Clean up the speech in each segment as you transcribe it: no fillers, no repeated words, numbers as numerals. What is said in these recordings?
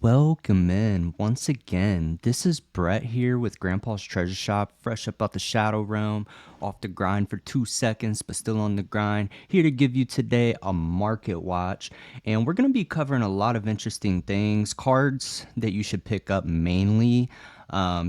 Welcome in once again. This is Brett here with Grandpa's Treasure Shop, fresh up out the Shadow Realm, off the grind for 2 seconds, but still on the grind. Here to give you today a market watch, and we're going to be covering a lot of interesting things, cards that you should pick up mainly.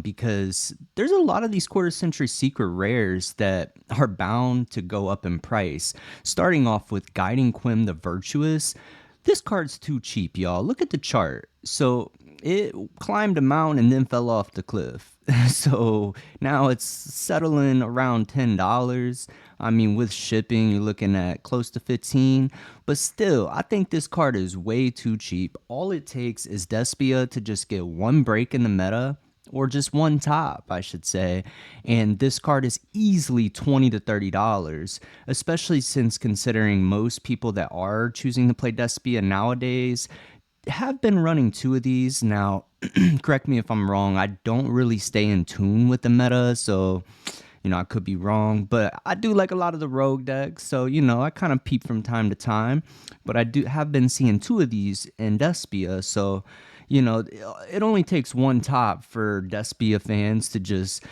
Because there's a lot of these quarter century secret rares that are bound to go up in price. Starting off with Guiding Quim the Virtuous. This card's too cheap, y'all. Look at the chart. So it climbed a mountain and then fell off the cliff. So now it's settling around $10. I mean, with shipping, you're looking at close to 15. But still, I think this card is way too cheap. All it takes is Despia to just get one break in the meta, or just one top, I should say. And this card is easily $20 to $30, especially since considering most people that are choosing to play Despia nowadays have been running two of these. Now, correct me if I'm wrong, I don't really stay in tune with the meta, so I could be wrong, but I do like a lot of the rogue decks, so I kind of peep from time to time. But I do have been seeing two of these in Despia, so it only takes one top for Despia fans to just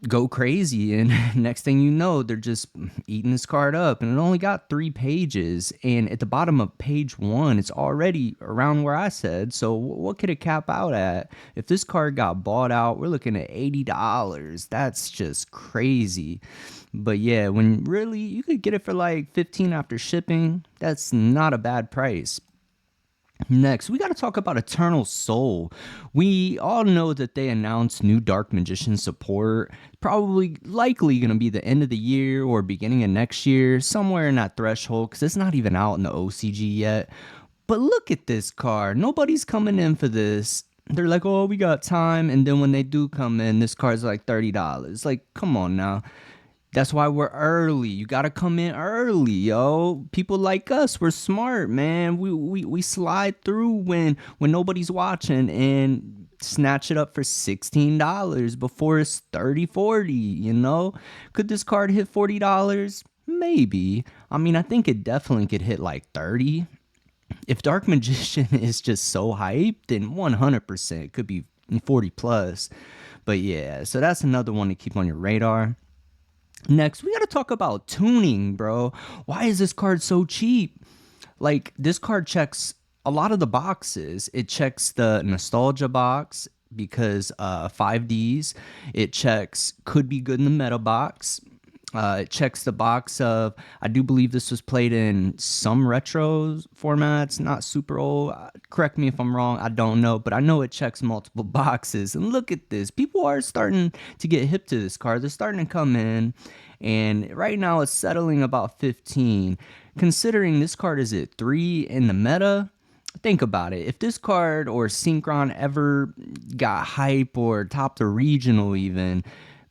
go crazy, and next thing you know, they're just eating this card up. And it only got 3 pages, and at the bottom of page 1 it's already around where I said. So what could it cap out at? If this card got bought out, we're looking at $80. That's just crazy. But yeah, when really you could get it for like 15 after shipping, that's not a bad price. Next, we got to talk about Eternal Soul. We all know that they announced new Dark Magician support, probably likely going to be the end of the year or beginning of next year, somewhere in that threshold, because it's not even out in the OCG yet. But look at this card. Nobody's coming in for this. They're like, oh, we got time. And then when they do come in, this card's like $30. Like, come on now. That's why we're early. You gotta come in early, yo. People like us, we're smart, man. We slide through when nobody's watching and snatch it up for $16 before it's 30, 40, Could this card hit $40? Maybe. I mean, I think it definitely could hit like 30. If Dark Magician is just so hyped, then 100% could be 40 plus. But yeah, so that's another one to keep on your radar. Next, we got to talk about tuning, bro. Why is this card so cheap? Like, this card checks a lot of the boxes. It checks the nostalgia box because 5Ds. It checks could be good in the meta box. It checks the box of, I do believe this was played in some retro formats, not super old. Correct me if I'm wrong, I don't know, but I know it checks multiple boxes. And look at this. People are starting to get hip to this card. They're starting to come in, and right now it's settling about 15. Considering this card is at 3 in the meta, think about it. If this card or Synchron ever got hype or topped a regional even,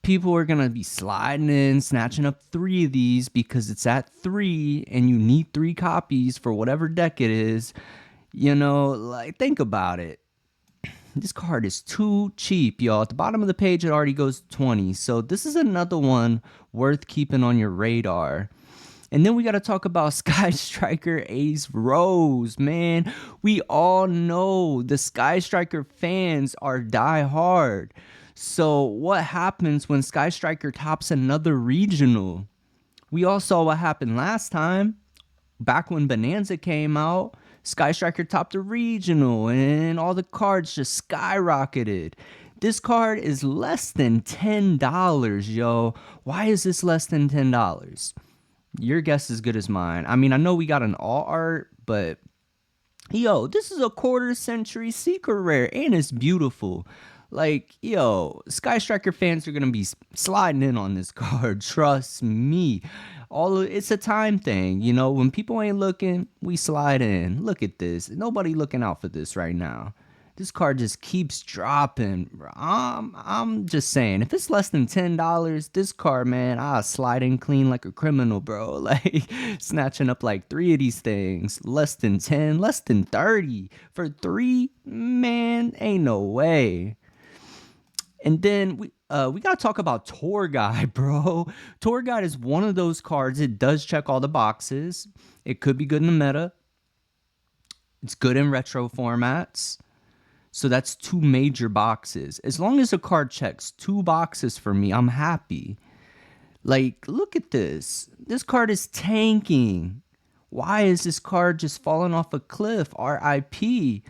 people are going to be sliding in, snatching up 3 of these because it's at 3 and you need 3 copies for whatever deck it is. Like, think about it. This card is too cheap, y'all. At the bottom of the page, it already goes 20. So this is another one worth keeping on your radar. And then we got to talk about Sky Striker Ace Rose, man. We all know the Sky Striker fans are die hard. So what happens when Sky Striker tops another regional? We all saw what happened last time. Back when Bonanza came out, Sky Striker topped a regional and all the cards just skyrocketed. This card is less than $10, yo. Why is this less than $10? Your guess is good as mine. I mean, I know we got an all art, but yo, this is a quarter century secret rare and it's beautiful. Like, yo, Sky Striker fans are gonna be sliding in on this card. Trust me. It's a time thing, When people ain't looking, we slide in. Look at this. Nobody looking out for this right now. This card just keeps dropping. I'm just saying, if it's less than $10, this card, man, I'll slide in clean like a criminal, bro. Like, snatching up like 3 of these things. Less than 10, less than 30 for 3, man, ain't no way. And then we gotta talk about Tour Guide, bro. Tour Guide is one of those cards. It does check all the boxes. It could be good in the meta. It's good in retro formats. So that's two major boxes. As long as a card checks two boxes for me, I'm happy. Like, look at this. This card is tanking. Why is this card just falling off a cliff? RIP.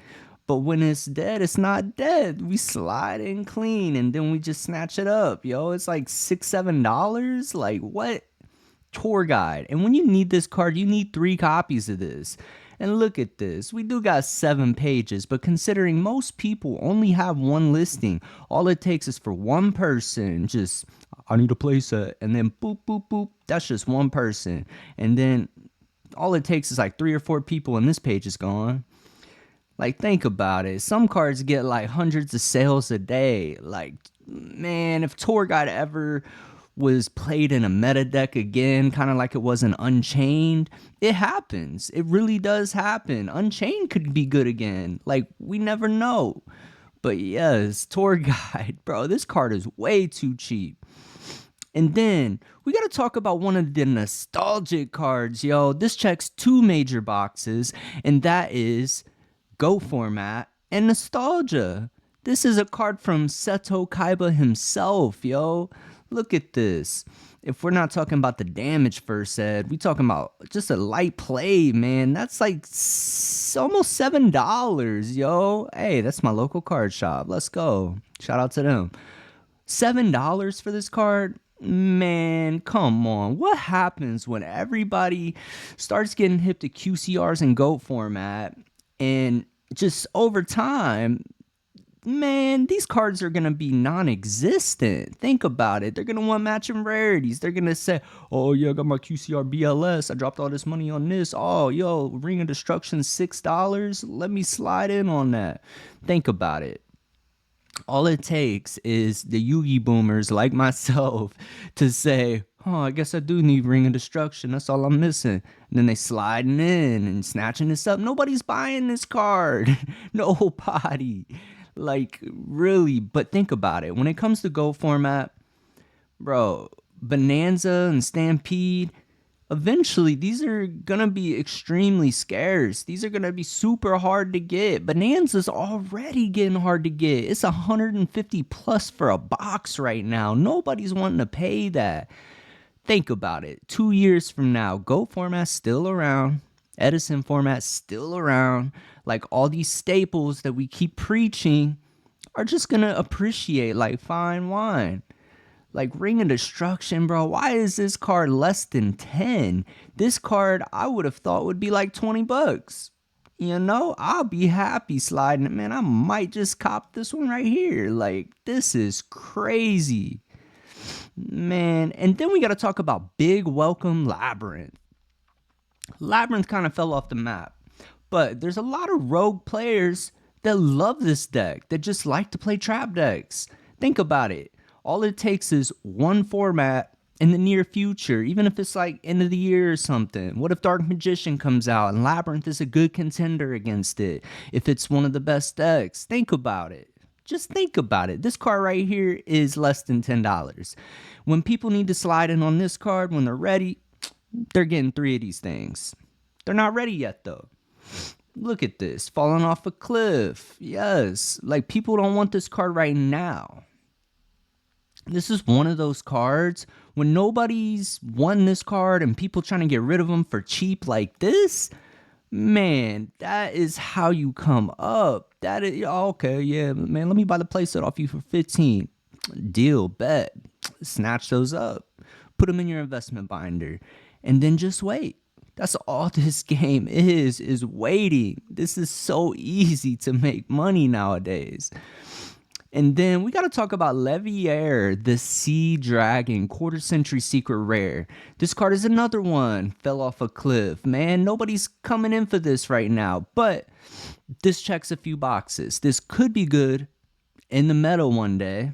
But when it's dead, it's not dead. We slide in clean and then we just snatch it up. Yo, it's like $6, $7. Like, what? Tour guide. And when you need this card, you need 3 copies of this. And look at this. We do got 7 pages, but considering most people only have one listing, all it takes is for one person just, I need a playset, and then boop, boop, boop. That's just one person. And then all it takes is like 3 or 4 people and this page is gone. Like, think about it. Some cards get like hundreds of sales a day. Like, man, if Tour Guide ever was played in a meta deck again, kind of like it was in Unchained, it happens. It really does happen. Unchained could be good again. Like, we never know. But yes, Tour Guide, bro, this card is way too cheap. And then we got to talk about one of the nostalgic cards, yo. This checks 2 major boxes, and that is Go format and nostalgia. This is a card from Seto Kaiba himself, yo. Look at this. If we're not talking about the damage first ed, we talking about just a light play, man. That's like almost $7, yo. Hey, that's my local card shop. Let's go. Shout out to them. $7 for this card? Man, come on. What happens when everybody starts getting hip to QCRs and GOAT format, and just over time, man, these cards are going to be non-existent. Think about it. They're going to want matching rarities. They're going to say, oh, yeah, I got my QCR BLS. I dropped all this money on this. Oh, yo, Ring of Destruction, $6. Let me slide in on that. Think about it. All it takes is the Yugi boomers like myself to say, oh, I guess I do need Ring of Destruction. That's all I'm missing. And then they sliding in and snatching this up. Nobody's buying this card. Nobody. Like, really. But think about it. When it comes to Go format, bro, Bonanza and Stampede, eventually these are gonna be extremely scarce. These are gonna be super hard to get. Bonanza's already getting hard to get. It's 150 plus for a box right now. Nobody's wanting to pay that. Think about it. 2 years from now, Go format's still around. Edison format's still around. Like, all these staples that we keep preaching are just gonna appreciate like fine wine. Like, Ring of Destruction, bro. Why is this card less than 10? This card I would have thought would be like $20. You know, I'll be happy sliding it, man. I might just cop this one right here. Like, this is crazy, man. And then we got to talk about Big Welcome Labyrinth. Labyrinth kind of fell off the map, but there's a lot of rogue players that love this deck, that just like to play trap decks. Think about it. All it takes is one format in the near future, even if it's like end of the year or something. What if Dark Magician comes out and Labyrinth is a good contender against it? If it's one of the best decks, think about it. Just think about it. This card right here is less than $10. When people need to slide in on this card, when they're ready, they're getting 3 of these things. They're not ready yet, though. Look at this. Falling off a cliff. Yes. Like, people don't want this card right now. This is one of those cards when nobody's won this card and people trying to get rid of them for cheap like this. Man, that is how you come up. That is, okay, yeah, man, let me buy the playset off you for 15. Deal, bet. Snatch those up. Put them in your investment binder. And then just wait. That's all this game is waiting. This is so easy to make money nowadays. And then we got to talk about Leviair, the Sea Dragon, quarter century secret rare. This card is another one. Fell off a cliff. Man, nobody's coming in for this right now. But this checks a few boxes. This could be good in the meta one day.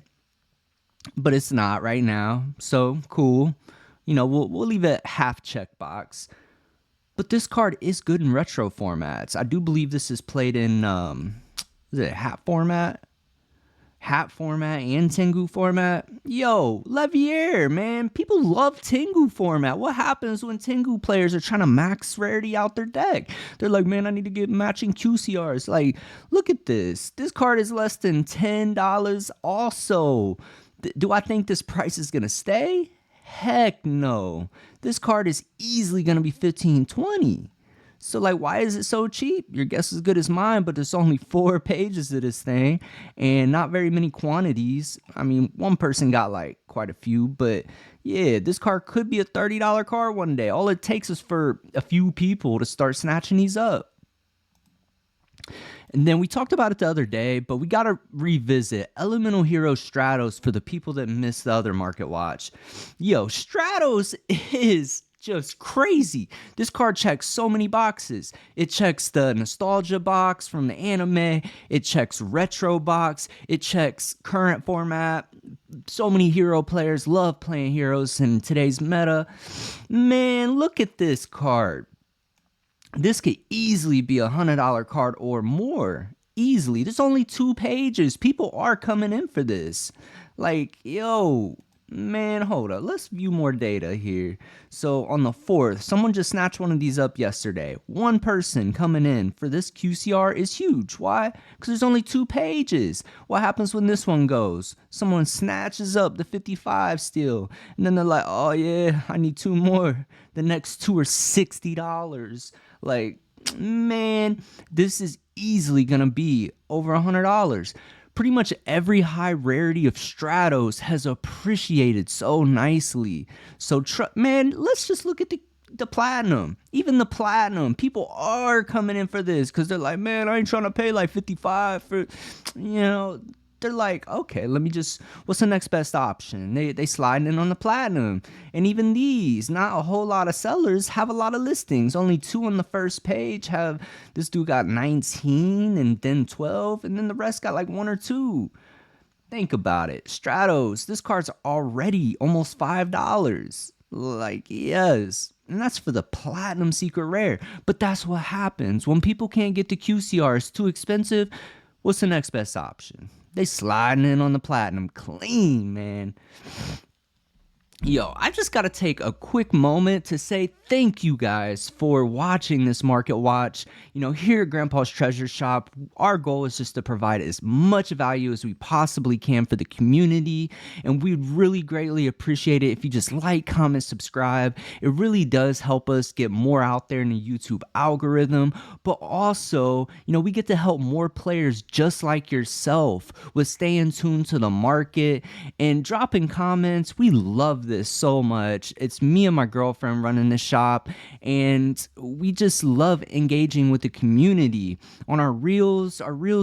But it's not right now. So, cool. You know, we'll leave it half check box. But this card is good in retro formats. I do believe this is played in, is it hat format? hat format and Tengu format. Yo, Levier, man, people love Tengu format. What happens when Tengu players are trying to max rarity out their deck? They're like, man, I need to get matching QCRs. Like, look at this. This card is less than $10 also. Do I think this price is gonna stay? Heck no. This card is easily gonna be 15, 20. So, like, why is it so cheap? Your guess is good as mine, but there's only 4 pages of this thing and not very many quantities. I mean, one person got like quite a few, but yeah, this card could be a $30 card one day. All it takes is for a few people to start snatching these up. And then we talked about it the other day, but we got to revisit Elemental Hero Stratos for the people that missed the other Market Watch. Yo, Stratos is just crazy. This card checks so many boxes. It checks the nostalgia box from the anime. It checks retro box. It checks current format. So many hero players love playing heroes in today's meta. Man, look at this card. This could easily be a $100 card or more. Easily. There's only 2 pages. People are coming in for this. Like, yo, man, hold up. Let's view more data here. So on the 4th, someone just snatched one of these up yesterday. One person coming in for this QCR is huge. Why? Because there's only 2 pages. What happens when this one goes? Someone snatches up the 55 still. And then they're like, oh yeah, I need 2 more. The next 2 are $60. Like, man, this is easily going to be over $100. Pretty much every high rarity of Stratos has appreciated so nicely. So, man, let's just look at the platinum. Even the platinum, people are coming in for this because they're like, man, I ain't trying to pay like 55 for, they're like, okay, let me just, what's the next best option? They slide in on the platinum. And even these, not a whole lot of sellers have a lot of listings. Only 2 on the first page have, this dude got 19 and then 12, and then the rest got like 1 or 2. Think about it. Stratos, this card's already almost $5. Like, yes. And that's for the platinum secret rare. But that's what happens. When people can't get the QCRs too expensive, what's the next best option? They sliding in on the platinum clean, man. Yo, I just got to take a quick moment to say thank you guys for watching this Market Watch. Here at Grandpa's Treasure Shop, our goal is just to provide as much value as we possibly can for the community, and we'd really greatly appreciate it if you just like, comment, subscribe. It really does help us get more out there in the YouTube algorithm, but also, we get to help more players just like yourself with staying tuned to the market and dropping comments. We love this so much. It's me and my girlfriend running the shop, and we just love engaging with the community. On our reels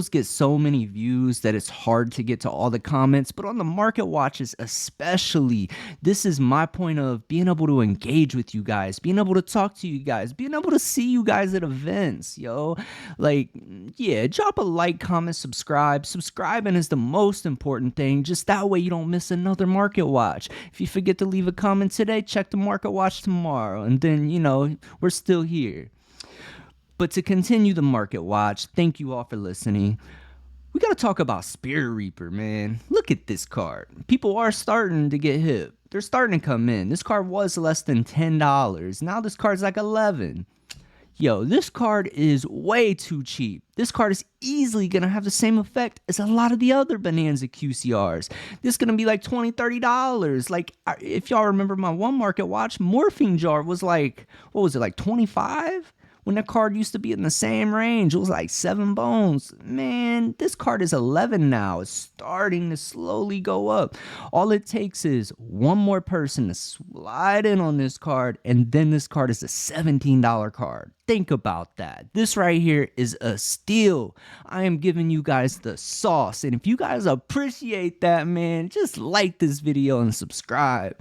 get so many views that it's hard to get to all the comments, but on the Market Watches especially, this is my point of being able to engage with you guys, being able to talk to you guys, being able to see you guys at events, yo. Like, yeah, drop a like, comment, subscribe. Subscribing is the most important thing, just that way you don't miss another Market Watch. If you forget to leave a comment today, check the Market Watch tomorrow, and then, we're still here. But to continue the Market Watch, thank you all for listening. We got to talk about Spirit Reaper, man. Look at this card. People are starting to get hip. They're starting to come in. This card was less than $10. Now this card's like $11. Yo, this card is way too cheap. This card is easily going to have the same effect as a lot of the other Bonanza QCRs. This is going to be like $20, $30. Like, if y'all remember my one Market Watch, Morphine Jar was like, what was it, like 25? When that card used to be in the same range, it was like 7 bones. Man, this card is 11 now. It's starting to slowly go up. All it takes is one more person to slide in on this card, and then this card is a $17 card. Think about that. This right here is a steal. I am giving you guys the sauce. And if you guys appreciate that, man, just like this video and subscribe.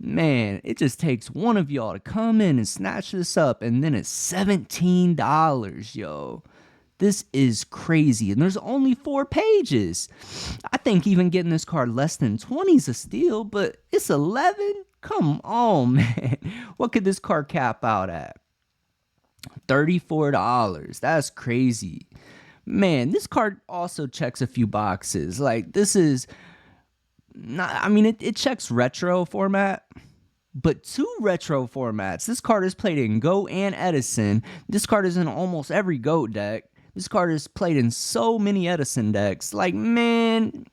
Man, it just takes one of y'all to come in and snatch this up, and then it's $17, yo. This is crazy, and there's only 4 pages. I think even getting this card less than 20 is a steal, but it's 11? Come on, man. What could this card cap out at? $34. That's crazy. Man, this card also checks a few boxes. Like, this is not, I mean, it checks retro format, but two retro formats. This card is played in Go and Edison. This card is in almost every Goat deck. This card is played in so many Edison decks. Like, man,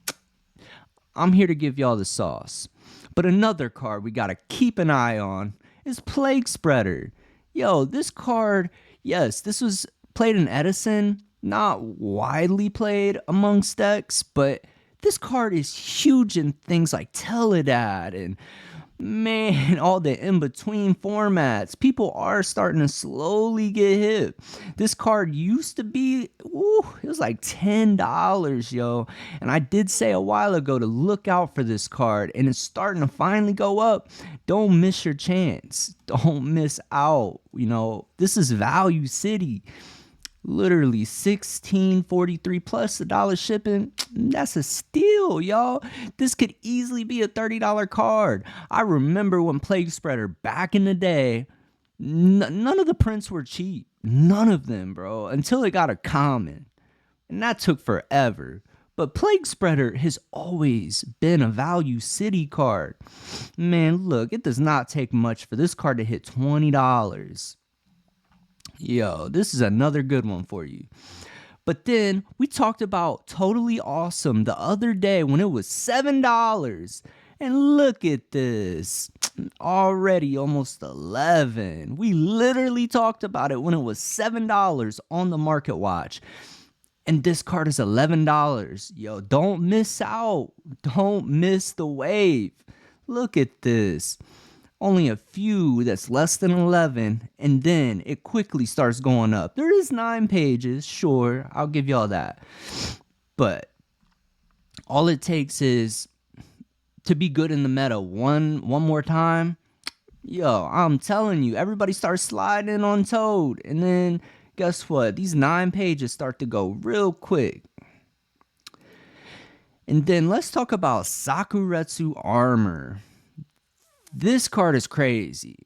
I'm here to give y'all the sauce. But another card we gotta keep an eye on is Plague Spreader. Yo, this card, yes, this was played in Edison, not widely played amongst decks, but this card is huge in things like Teledad and, man, all the in-between formats. People are starting to slowly get hip. This card used to be, it was like $10, yo. And I did say a while ago to look out for this card, and it's starting to finally go up. Don't miss your chance. Don't miss out. You know, this is Value City. Literally $16.43 plus $1 shipping. That's a steal, y'all. This could easily be a $30 card. I remember when Plague Spreader back in the day, none of the prints were cheap. None of them, bro, until it got a common. And that took forever. But Plague Spreader has always been a Value City card. Man, look, it does not take much for this card to hit $20. Yo, this is another good one for you. But then we talked about Totally Awesome the other day when it was $7. And look at this. Already almost 11. We literally talked about it when it was $7 on the Market Watch. And this card is $11. Yo, don't miss out. Don't miss the wave. Look at this. Only a few that's less than 11, and then it quickly starts going up. There is 9 pages, sure, I'll give y'all that. But all it takes is to be good in the meta one more time. Yo, I'm telling you, everybody starts sliding on Toad, and then guess what? These 9 pages start to go real quick. And then let's talk about Sakuretsu Armor. This card is crazy.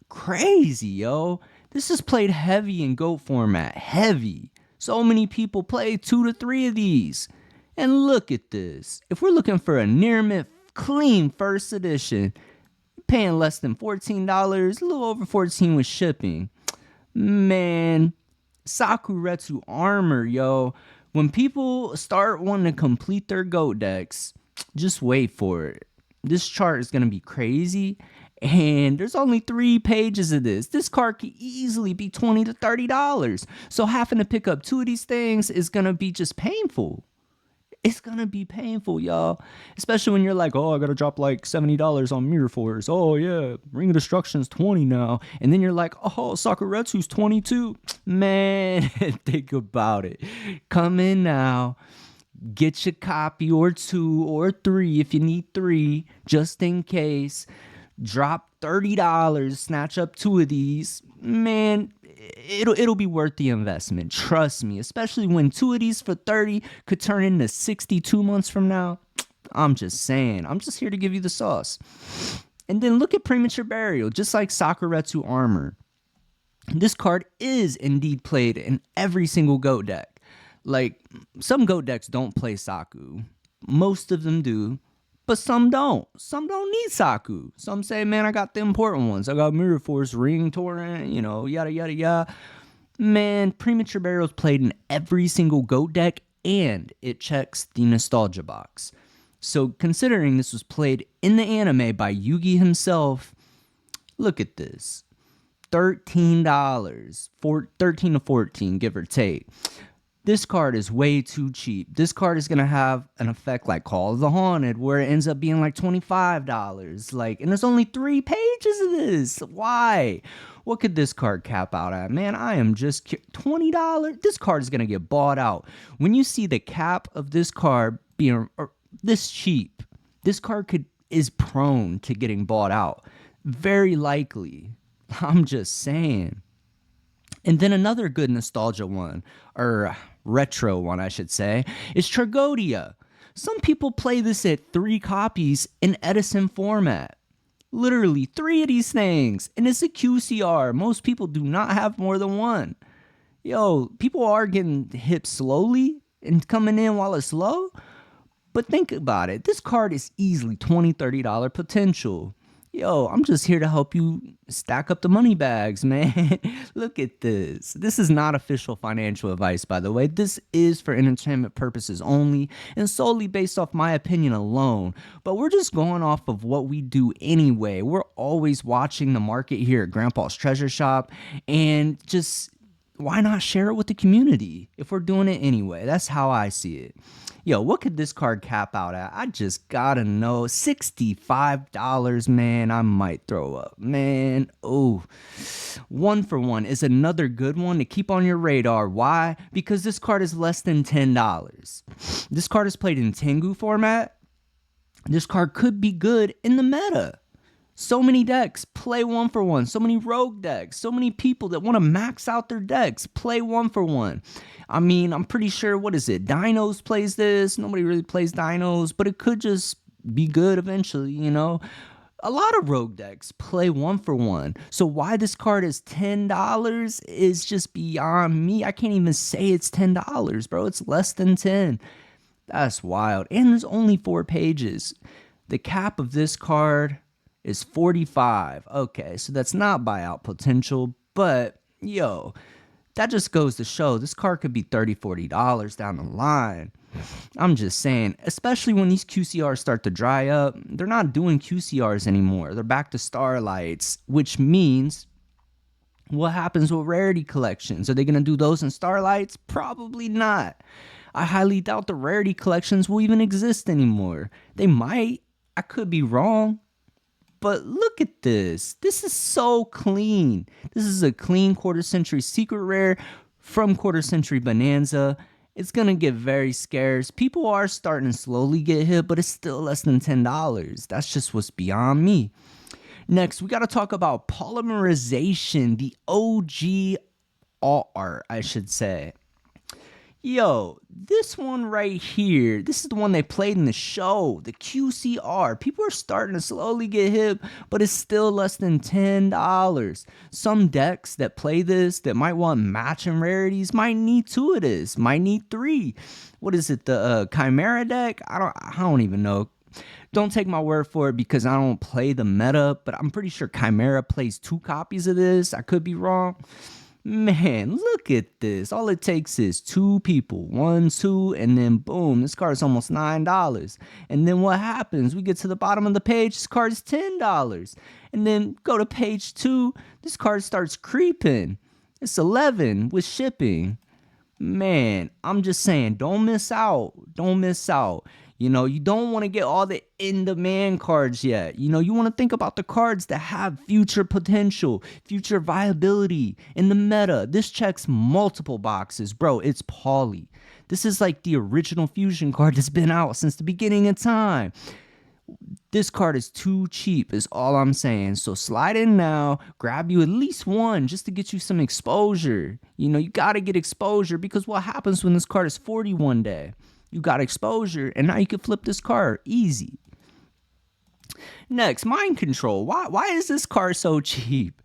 Crazy, yo. This is played heavy in GOAT format. Heavy. So many people play 2 to 3 of these. And look at this. If we're looking for a near mint clean first edition, paying less than $14, a little over $14 with shipping. Man, Sakuretsu Armor, yo. When people start wanting to complete their GOAT decks, just wait for it. This chart is going to be crazy, and there's only 3 pages of this. This card could easily be $20 to $30. So having to pick up 2 of these things is going to be just painful. It's going to be painful, y'all. Especially when you're like, oh, I got to drop like $70 on Mirror Force. Oh, yeah, Ring of Destruction's 20 now. And then you're like, oh, Sakuretsu's 22. Man, think about it. Come in now. Get your copy or 2 or 3 if you need 3, just in case. Drop $30, snatch up 2 of these. Man, it'll be worth the investment. Trust me, especially when 2 of these for 30 could turn into 62 months from now. I'm just saying. I'm just here to give you the sauce. And then look at Premature Burial, just like Sakuretsu Armor. This card is indeed played in every single GOAT deck. Like, some GOAT decks don't play Saku. Most of them do, but some don't. Some don't need Saku. Some say, man, I got the important ones. I got Mirror Force, Ring, Torrent, yada, yada, yada. Man, Premature Burial is played in every single GOAT deck, and it checks the Nostalgia box. So, considering this was played in the anime by Yugi himself, look at this. $13, 13 to 14, give or take. This card is way too cheap. This card is going to have an effect like Call of the Haunted, where it ends up being like $25. Like, and there's only 3 pages of this. Why? What could this card cap out at? Man, I am just $20. This card is going to get bought out. When you see the cap of this card being this cheap, this card is prone to getting bought out. Very likely. I'm just saying. And then another good nostalgia one, or retro one, I should say, is Tragodia. Some people play this at 3 copies in Edison format. Literally 3 of these things. And it's a QCR. Most people do not have more than 1. Yo, people are getting hip slowly and coming in while it's low. But think about it. This card is easily $20, $30 potential. Yo, I'm just here to help you stack up the money bags, man. Look at this. This is not official financial advice, by the way. This is for entertainment purposes only and solely based off my opinion alone. But we're just going off of what we do anyway. We're always watching the market here at Grandpa's Treasure Shop, and just why not share it with the community if we're doing it anyway? That's how I see it. Yo, what could this card cap out at? I just gotta know. $65, man. I might throw up, man. Oh, 1 for 1 is another good one to keep on your radar. Why? Because this card is less than $10. This card is played in Tengu format. This card could be good in the meta. So many decks play 1 for 1. So many rogue decks. So many people that want to max out their decks play 1 for 1. I mean, I'm pretty sure, what is it? Dinos plays this. Nobody really plays Dinos, but it could just be good eventually, you know? A lot of rogue decks play 1 for 1. So why this card is $10 is just beyond me. I can't even say it's $10, bro. It's less than 10. That's wild. And there's only 4 pages. The cap of this card is 45. Okay, so that's not buyout potential, but yo, that just goes to show this card could be $30, $40 down the line. I'm just saying, especially when these QCRs start to dry up. They're not doing QCRs anymore. They're back to Starlights, which means what happens with rarity collections? Are they going to do those in Starlights? Probably not. I highly doubt the rarity collections will even exist anymore. They might. I could be wrong. But look at this. This is so clean. This is a clean quarter century secret rare from quarter century Bonanza. It's going to get very scarce. People are starting to slowly get hit, but it's still less than $10. That's just what's beyond me. Next, we got to talk about polymerization, the OG alt art, I should say. Yo, this one right here, this is the one they played in the show, the QCR. People are starting to slowly get hip, but it's still less than $10. Some decks that play this, that might want matching rarities, might need 2 of this, might need 3. What is it, the Chimera deck? I don't even know. Don't take my word for it because I don't play the meta, but I'm pretty sure Chimera plays 2 copies of this. I could be wrong. Man, look at this. All it takes is 2 people. 1, 2, and then boom, this card is almost $9. And then what happens? We get to the bottom of the page, this card is $10. And then go to page 2, this card starts creeping. It's $11 with shipping. Man, I'm just saying, don't miss out. Don't miss out. You know, you don't want to get all the in-demand cards yet. You know, you want to think about the cards that have future potential, future viability in the meta. This checks multiple boxes. Bro, it's Poly. This is like the original fusion card that's been out since the beginning of time. This card is too cheap is all I'm saying. So slide in now, grab you at least 1 just to get you some exposure. You know, you got to get exposure because what happens when this card is 40 one day? You got exposure, and now you can flip this card easy. Next, Mind Control. Why is this card so cheap?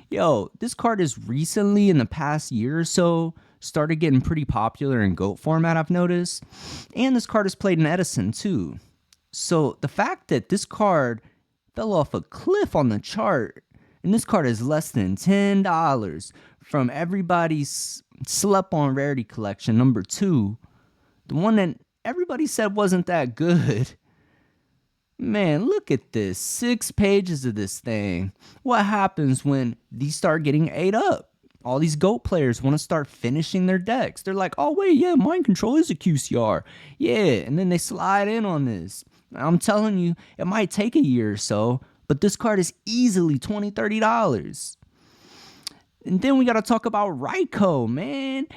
Yo, this card is recently, in the past year or so, started getting pretty popular in GOAT format, I've noticed. And this card is played in Edison, too. So the fact that this card fell off a cliff on the chart, and this card is less than $10 from everybody's slept on rarity collection, number 2, the one that everybody said wasn't that good. Man, look at this. 6 pages of this thing. What happens when these start getting ate up? All these GOAT players want to start finishing their decks. They're like, oh, wait, yeah, Mind Control is a QCR. Yeah, and then they slide in on this. I'm telling you, it might take a year or so, but this card is easily $20, $30. And then we got to talk about Raikou, man.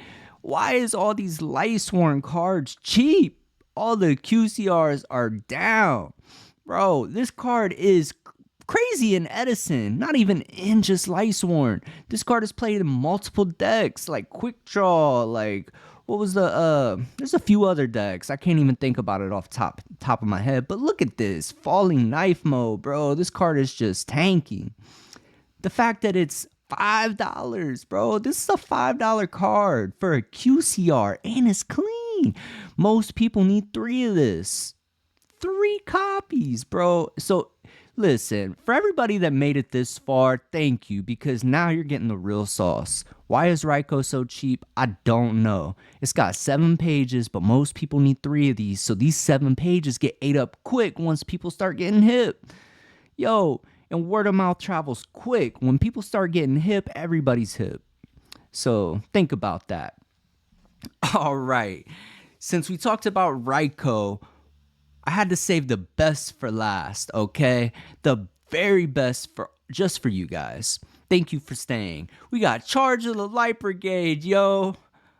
Why is all these light-sworn cards cheap? All the QCRs are down. Bro, this card is crazy in Edison. Not even in just light-sworn. This card is played in multiple decks, like Quick Draw, like, what was the, there's a few other decks. I can't even think about it off top of my head. But look at this. Falling Knife mode, bro. This card is just tanking. The fact that it's $5, bro. This is a $5 card for a QCR and it's clean. Most people need 3 of this. 3 copies, bro. So listen, for everybody that made it this far, thank you, because now you're getting the real sauce. Why is Ryko so cheap? I don't know. It's got 7 pages, but most people need 3 of these. So these 7 pages get ate up quick once people start getting hip. Yo, and word of mouth travels quick. When people start getting hip, everybody's hip. So think about that. All right. Since we talked about Ryko, I had to save the best for last, okay? The very best for just for you guys. Thank you for staying. We got Charge of the Light Brigade, yo.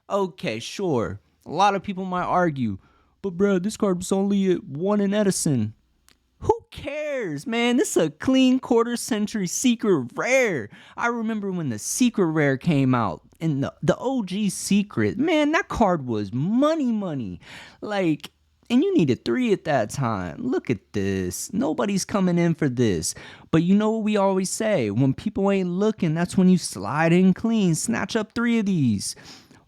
Okay, sure. A lot of people might argue, but bruh, this card was only at 1 in Edison. Who cares, man? This is a clean quarter century secret rare. I remember when the secret rare came out and the OG secret, man, that card was money. Like, and you needed 3 at that time. Look at this. Nobody's coming in for this. But you know what we always say? When people ain't looking, that's when you slide in clean. Snatch up 3 of these.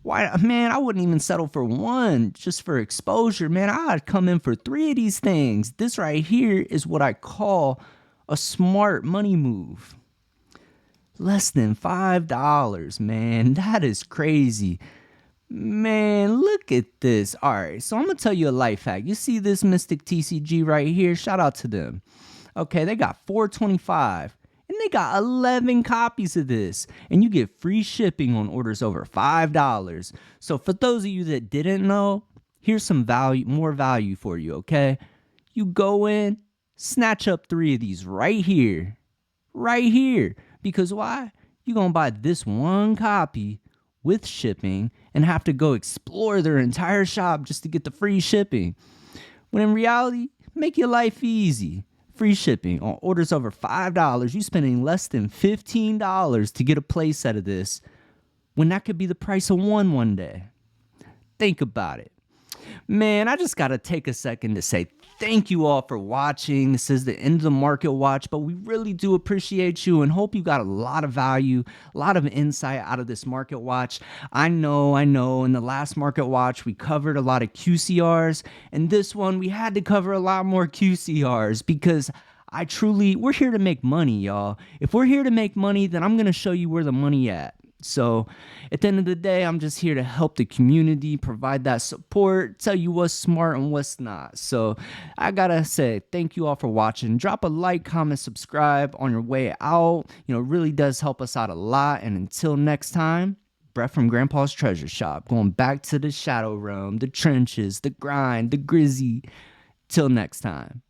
Why, man, I wouldn't even settle for 1 just for exposure. Man, I'd come in for 3 of these things. This right here is what I call a smart money move. Less than $5, man. That is crazy. Man, look at this. All right, so I'm going to tell you a life hack. You see this Mystic TCG right here? Shout out to them. Okay, they got 425, and they got 11 copies of this, and you get free shipping on orders over $5. So for those of you that didn't know, here's some value, more value for you, okay? You go in, snatch up 3 of these right here. Right here. Because why? You're going to buy this 1 copy with shipping and have to go explore their entire shop just to get the free shipping. When in reality, make your life easy. Free shipping on orders over $5. You spending less than $15 to get a playset of this when that could be the price of one day. Think about it. Man, I just got to take a second to say thank you all for watching. This is the end of the market watch, but we really do appreciate you and hope you got a lot of value, a lot of insight out of this market watch. I know, in the last market watch, we covered a lot of QCRs, and this one, we had to cover a lot more QCRs because we're here to make money, y'all. If we're here to make money, then I'm going to show you where the money at. So at the end of the day, I'm just here to help the community, provide that support, tell you what's smart and what's not. So I gotta say thank you all for watching. Drop a like, comment, subscribe on your way out. You know, it really does help us out a lot. And until next time, Brett from Grandpa's Treasure Shop, going back to the shadow realm, the trenches, the grind, the grizzy. Till next time.